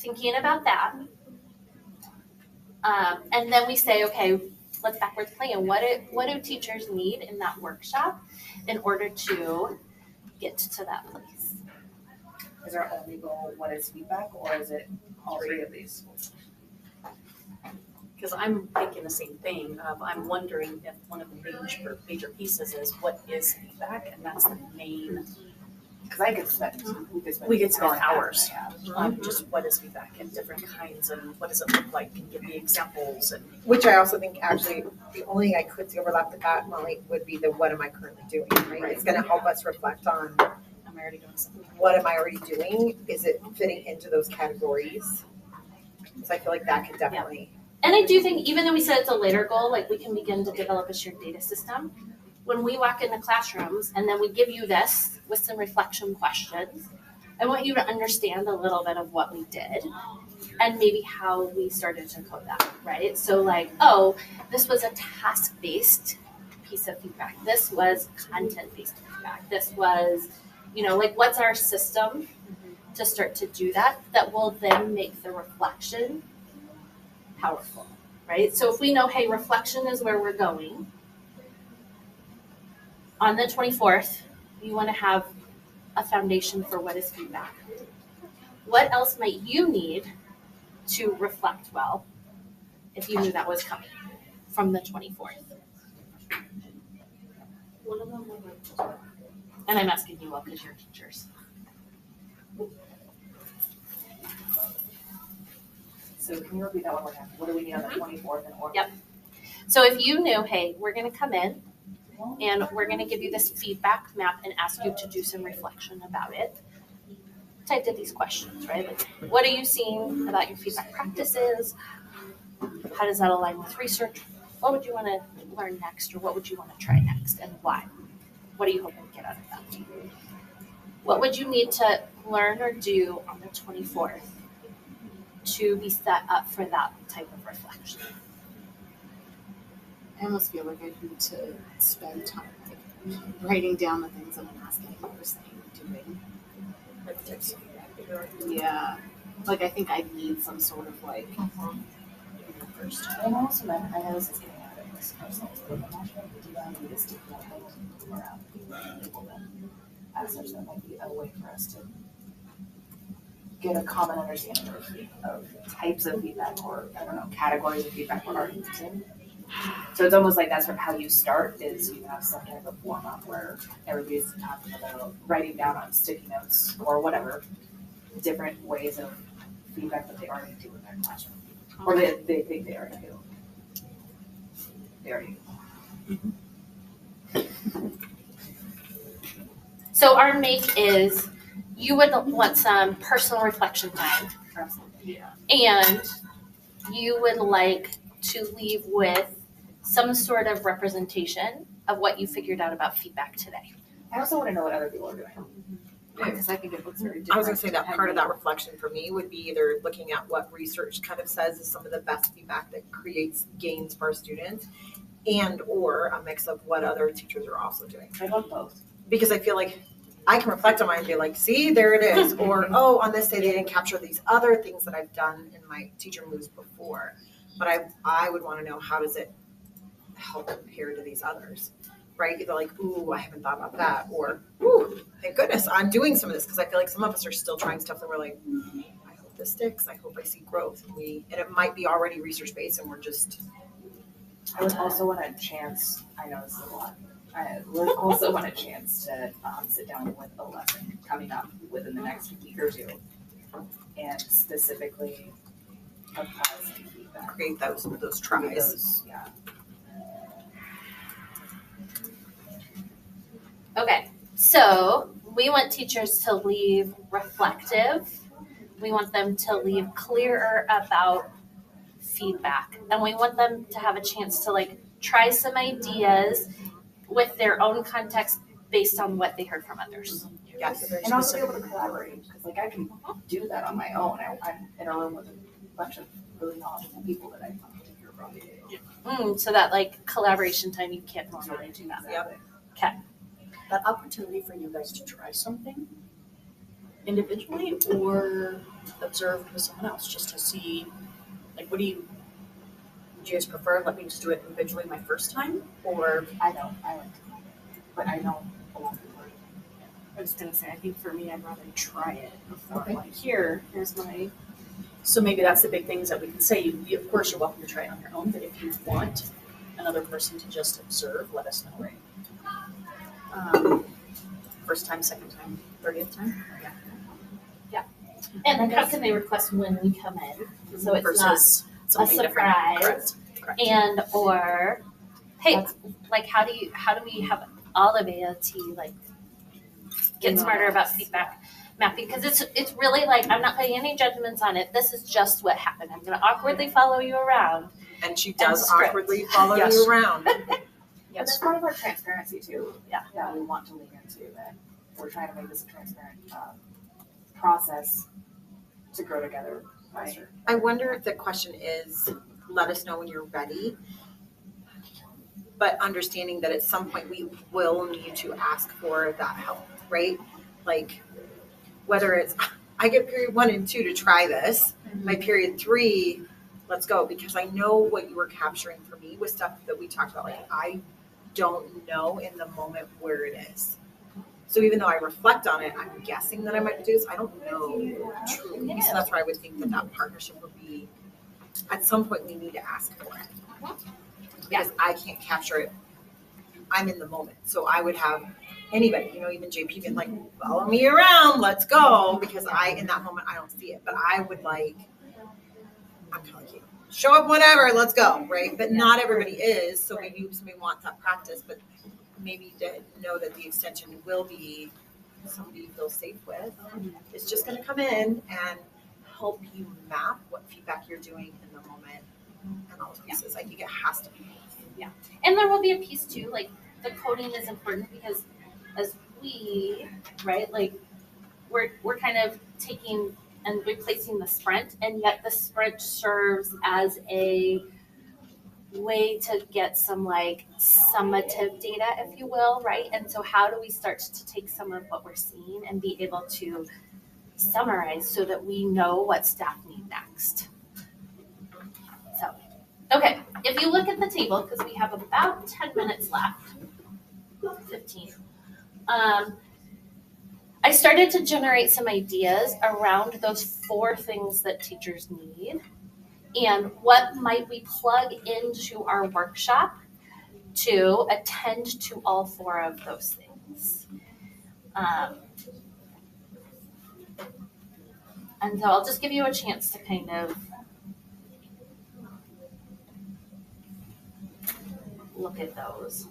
thinking about that. And then we say, okay, let's backwards plan. What do teachers need in that workshop in order to get to that place? Is our only goal what is feedback, or is it all three of these? Because I'm thinking the same thing. I'm wondering if one of the major pieces is what is feedback, and that's the main. Because I could spend, We could spend hours Yeah. on just what is feedback and different kinds and what does it look like and give me examples and. Which I also think actually, the only thing I could see overlap with that, Molly, would be the what am I currently doing, right? It's gonna help us reflect on Am I already doing something? what am I already doing? Is it fitting into those categories? So I feel like that could definitely. And I do think even though we said it's a later goal, like we can begin to develop a shared data system. When we walk into classrooms and then we give you this with some reflection questions, I want you to understand a little bit of what we did and maybe how we started to code that, right? So like, oh, this was a task-based piece of feedback. This was content-based feedback. This was, like what's our system to start to do that will then make the reflection powerful, right? So if we know, hey, reflection is where we're going, on the 24th, you want to have a foundation for what is feedback. What else might you need to reflect well if you knew that was coming from the 24th? And I'm asking you all because you're teachers. So can you repeat that one more time? What do we need on the 24th and what? Yep. So if you knew, hey, we're going to come in and we're going to give you this feedback map and ask you to do some reflection about it. Type in these questions, right? Like, what are you seeing about your feedback practices? How does that align with research? What would you want to learn next, or what would you want to try next, and why? What are you hoping to get out of that? What would you need to learn or do on the 24th to be set up for that type of reflection? I almost feel like I need to spend time writing down the things that I'm asking or saying and doing. Like the types of feedback. Yeah. Like I think I need some sort of first. And also, I know this is getting out of this personal, but I'm not sure if we need to stick around people then. As such, that might be a way for us to get a common understanding of types of feedback, or categories of feedback we're already using. So it's almost like that's how you start, is you have some kind of a format where everybody's talking about writing down on sticky notes or whatever different ways of feedback that they already do in their classroom, or they think they already do. They already do. So our make is, you would want some personal reflection time. Yeah. And you would like to leave with some sort of representation of what you figured out about feedback today. I also want to know what other people are doing. Because I think it looks very different. I was gonna say that part of that reflection for me would be either looking at what research kind of says is some of the best feedback that creates gains for our students, and or a mix of what other teachers are also doing. I love both. Because I feel like I can reflect on mine and be like, see, there it is. Or, oh, on this day they didn't capture these other things that I've done in my teacher moves before. But I would want to know, how does it help compare to these others, right? Either like, ooh, I haven't thought about that, or, ooh, thank goodness I'm doing some of this, because I feel like some of us are still trying stuff that we're like, I hope this sticks. I hope I see growth. And it might be already research-based and we're just. I would also want a chance, I know this is a lot, I would also want a chance to sit down with a lesson coming up within the next week or two, and specifically apply some feedback. Create those tries. Yeah. Okay, so we want teachers to leave reflective. We want them to leave clearer about feedback. And we want them to have a chance to try some ideas with their own context based on what they heard from others. Yes. And also be able to collaborate, because I can do that on my own. I'm in a room with a bunch of really knowledgeable people that I'm not particular about. So that collaboration time, you can't normally do that. Yep. Okay. That opportunity for you guys to try something individually or observed with someone else, just to see, like, would you guys prefer, let me just do it individually my first time, or? I like to, but I know a lot of people. I was gonna say, I think for me, I'd rather try it before, Okay. like, here's my, So maybe that's the big things that we can say. You, of course, you're welcome to try it on your own, but if you want another person to just observe, let us know. First time, second time, 30th time? Yeah. And then how can they request when we come in? So it's not Versus something different. surprise. Correct. and or, hey, That's- like how do we have all of ALT like get smarter about feedback mapping? Because it's really like I'm not putting any judgments on it. This is just what happened. I'm gonna awkwardly follow you around. And she does script. awkwardly follow Yes. you around. But that's part of our transparency too. Yeah. That we want to lean into, that we're trying to make this a transparent, process to grow together faster. I wonder if the question is, let us know when you're ready. But understanding that at some point we will need to ask for that help, right? Like, whether it's, I get period 1 and 2 to try this, my period 3, let's go. Because I know what you were capturing for me was stuff that we talked about. Like, I don't know in the moment where it is. So even though I reflect on it, I'm guessing that I might do this. I don't know truly. So that's why I would think that partnership would be, at some point we need to ask for it. Because I can't capture it. I'm in the moment. So I would have anybody, even JP being like, follow me around, let's go. Because in that moment, I don't see it. But I would I'm kind of like you. Show up whenever, let's go, right? But not everybody is. So maybe somebody wants that practice, but maybe to know that the extension will be somebody you feel safe with. It's just going to come in and help you map what feedback you're doing in the moment and all those pieces. I think it has to be. And there will be a piece too, like the coding is important because as we, right, like we're kind of taking and replacing the sprint, and yet the sprint serves as a way to get some like summative data, if you will, right? And so how do we start to take some of what we're seeing and be able to summarize so that we know what staff need next? So, okay, if you look at the table, because we have about 10 minutes left, 15. I started to generate some ideas around those 4 things that teachers need and what might we plug into our workshop to attend to all 4 of those things. And so I'll just give you a chance to kind of look at those.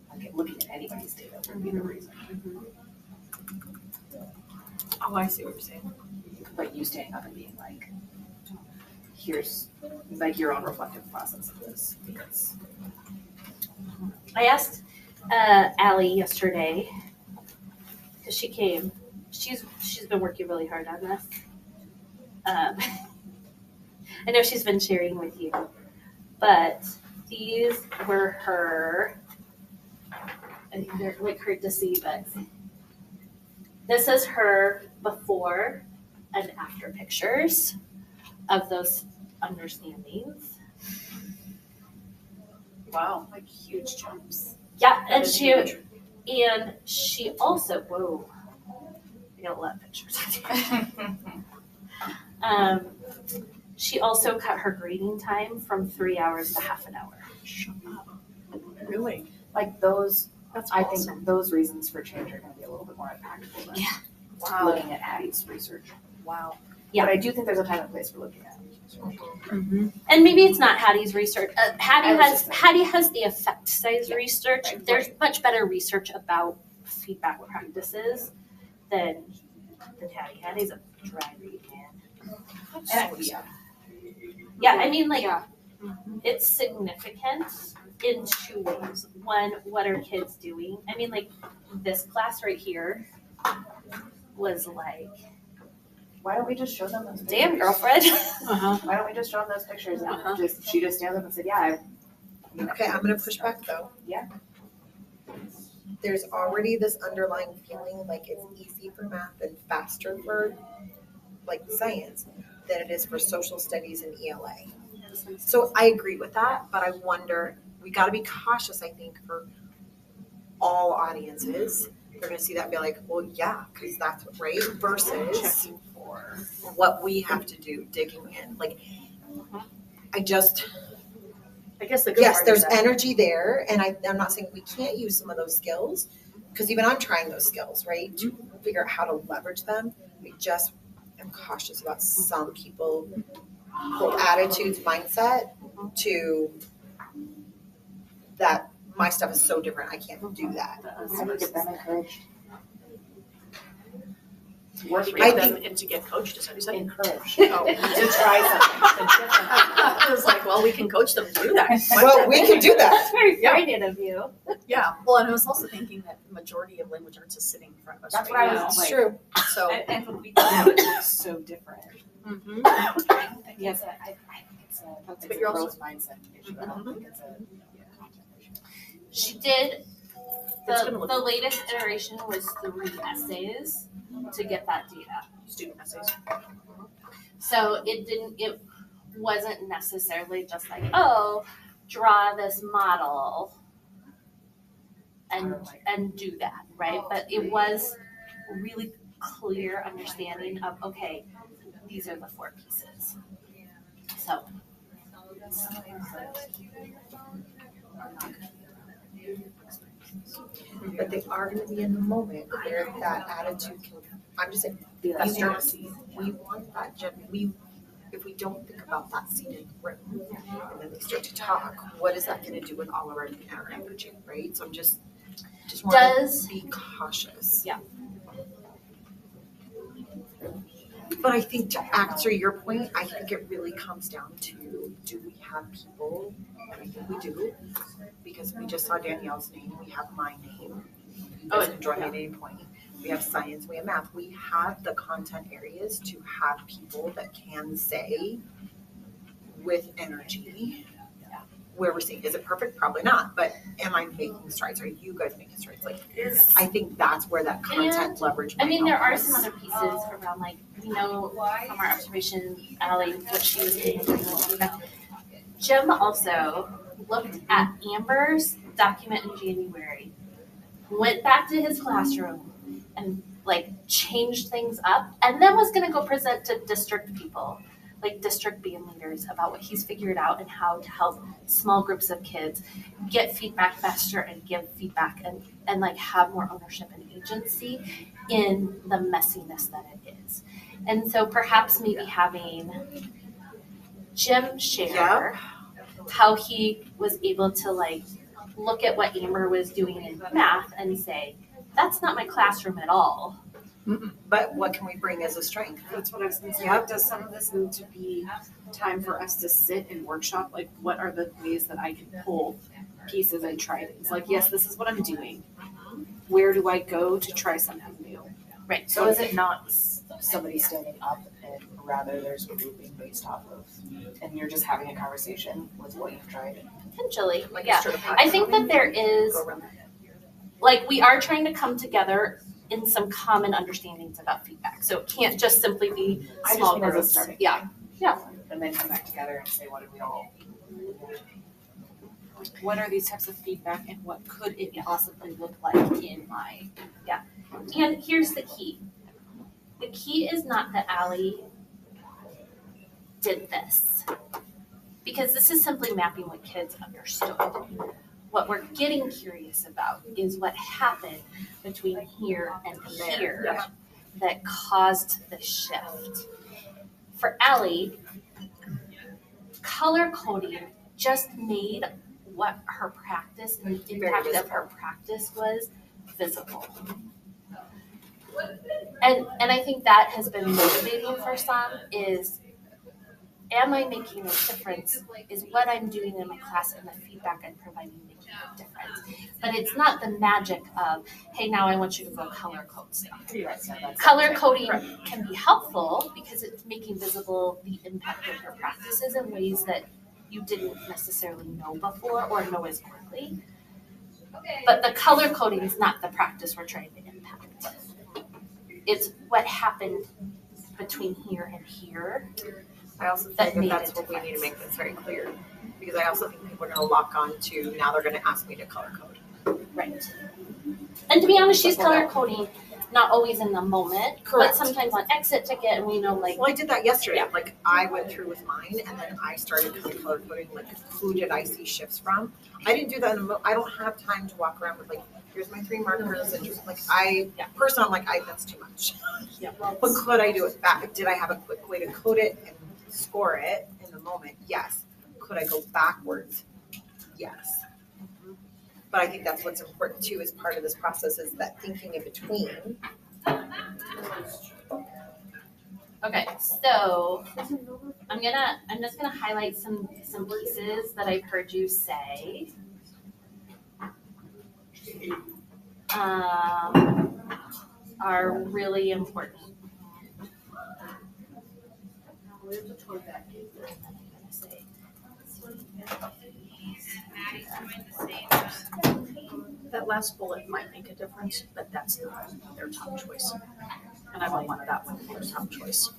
Like, looking at anybody's data would be the reason. Oh, I see what you're saying. But you standing up and being like, here's like your own reflective process of this, because I asked Allie yesterday, because she came, she's been working really hard on this. I know she's been sharing with you, but these were her, I think they're like hard to see, but this is her before and after pictures of those understandings. Wow, like huge jumps. Yeah, and she also, whoa, I got a lot of pictures. She also cut her grading time from 3 hours to half an hour. Really? like those, That's I awesome. think those reasons for change are gonna be a little bit more impactful than Yeah. Wow. looking at Addie's research. Wow. Yeah. But I do think there's a time and place for looking at Addie's research. And maybe it's not Hattie's research. I was just saying. Hattie has the effect size Yeah, research. right, There's much better research about feedback practices than Hattie. Hattie's a dry read, man. And yeah, Yeah, I mean, like, Yeah. it's significant in 2 ways. One, what are kids doing? I mean, like, this class right here, was like, Why don't we just show them those pictures? damn, girlfriend. Uh-huh. Why don't we just show them those pictures and Uh-huh. she just stands up and said, yeah, Okay, I'm gonna push back though. Yeah. There's already this underlying feeling like it's easy for math and faster for like science than it is for social studies and ELA. So I agree with that, but I wonder, we gotta be cautious, I think, for all audiences. They're gonna see that and be like, well, yeah, because that's right, versus Checking for. what we have to do, digging in. Like, I just, I guess the good yes, part there's is that energy there, and I'm not saying we can't use some of those skills, because even I'm trying those skills, right, to figure out how to leverage them. I just am cautious about some people hold attitudes, mindset to that my stuff is so different, I can't do that. how do you get them encouraged? Worth I get think- them and to get coached, is that what you said? Encouraged. Oh. To try something different. I was like, well, we can coach them to do that. Well, we can do that. That's very Yeah. Freudian of you. Yeah, well, and I was also thinking that the majority of language arts is sitting in front of us That's right what I now. was It's true. So, And when we do it, it looks so different. mhm. I don't think Yes. I think it's a But you're also- growth mindset issue. I don't think it's a content issue. She did, It's gonna look- the latest iteration was 3 essays to get that data. Student essays. So it wasn't necessarily just like, oh, draw this model and do that, right? But it was really clear understanding of, okay, these are the 4 pieces. So, But they are gonna be in the moment where that attitude can, I'm just saying, we want that if we don't think about that seat in the room, and then they start to talk, what is that gonna do with all of our energy, right? So I'm just wanna does, be cautious. Yeah. But I think to answer your point, I think it really comes down to, do we have people, and I think we do, because we just saw Danielle's name, we have my name. You guys can join me at any point. We have science, we have math, we have the content areas to have people that can say with energy where we're seeing, is it perfect? Probably not, but am I making strides? Are you guys making strides? Like, I think that's where that content leverage I might mean, there help are us. some other pieces around, like, you know, from our observation, Allie, what she was taking from the feedback. Jim also looked at Amber's document in January, went back to his classroom and like changed things up, and then was gonna go present to district people, like district band leaders, about what he's figured out and how to help small groups of kids get feedback faster and give feedback and like have more ownership and agency in the messiness that it is. And so perhaps maybe having Jim share how he was able to like look at what Amber was doing in math and say, that's not my classroom at all. But what can we bring as a strength? That's what I was gonna say. Yep. Does some of this need to be time for us to sit and workshop? Like, what are the ways that I can pull pieces and try things? Like, yes, this is what I'm doing. Where do I go to try something new? Right. So is it not somebody standing up and rather there's grouping based off of, and you're just having a conversation with what you've tried? Potentially, Like yeah. sort of I think that there is, go around that. like, we are trying to come together in some common understandings about feedback. So it can't just simply be I just small mean as a groups. starting Yeah. And then come back together and say, what did we all? What are these types of feedback and what could it possibly look like in my? And here's the key. The key is not that Allie did this, because this is simply mapping what kids understood. What we're getting curious about is what happened between here and here that caused the shift. For Allie, color coding just made what her practice and the impact of her practice was visible. And I think that has been motivating for some is, am I making a difference? Is what I'm doing in my class and the feedback I'm providing making difference. But it's not the magic of, hey, now I want you to go color code stuff. Color coding can be helpful because it's making visible the impact of your practices in ways that you didn't necessarily know before or know as quickly. But the color coding is not the practice we're trying to impact. It's what happened between here and here. I also That think that made that's a what we need to difference. make this very clear, because I also think people are gonna lock on to, now they're gonna ask me to color code. Right. And to be honest, she's color coding, not always in the moment, but Correct. sometimes on exit ticket and we know like, Well, I did that yesterday, Yeah. like, I went through with mine, and then I started color coding, like, who did I see shifts from? I didn't do that I don't have time to walk around with like, here's my 3 markers, and just like, personally, I'm like, that's too much. Yeah. But could I do it back? Did I have a quick way to code it and score it in the moment? Yes. Could I go backwards? Yes. But I think that's what's important too, as part of this process, is that thinking in between. okay, so I'm just gonna highlight some pieces that I've heard you say. Are really important. That last bullet might make a difference, but that's not their top choice. And I don't want that one to be their top choice.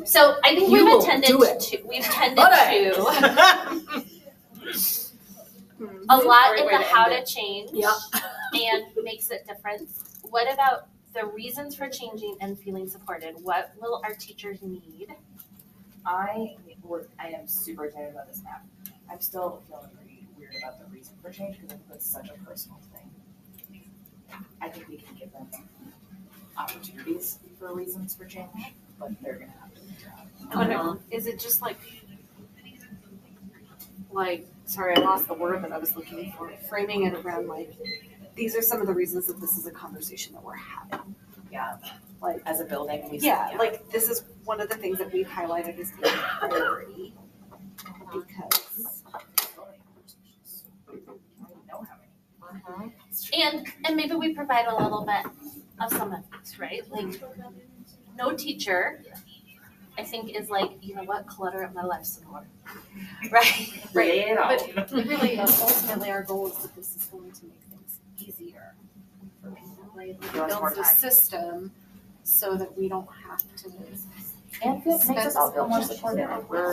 So I think You will we've tended do it. to a lot in Great way the to how end to it. change Yeah. and makes it different. What about the reasons for changing and feeling supported? What will our teachers need? I am super excited about this map. I'm still feeling pretty weird about the reason for change because I think that's such a personal thing. I think we can give them opportunities for reasons for change, but they're gonna have to figure out. I wonder, is it just like, sorry, I lost the word that I was looking for, framing it around like, these are some of the reasons that this is a conversation that we're having. Yeah, Like, as a building, we yeah, like this is one of the things that we've highlighted as being a priority. Because, I don't even know how many. And maybe we provide a little bit of some of these, right? Like no teacher, I think, is like, you know what, clutter up my life some more. Right? Right. but really, ultimately, our goal is that this is going to make things easier for people, right? Like, Give us it more builds a time. system so that we don't have to. And makes us all feel more supported.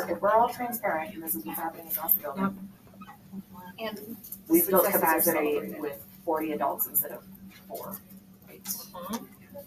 If we're all transparent and this is what's happening across the building, And we've built successes are capacity celebrated. with 40 adults instead of 4. Right?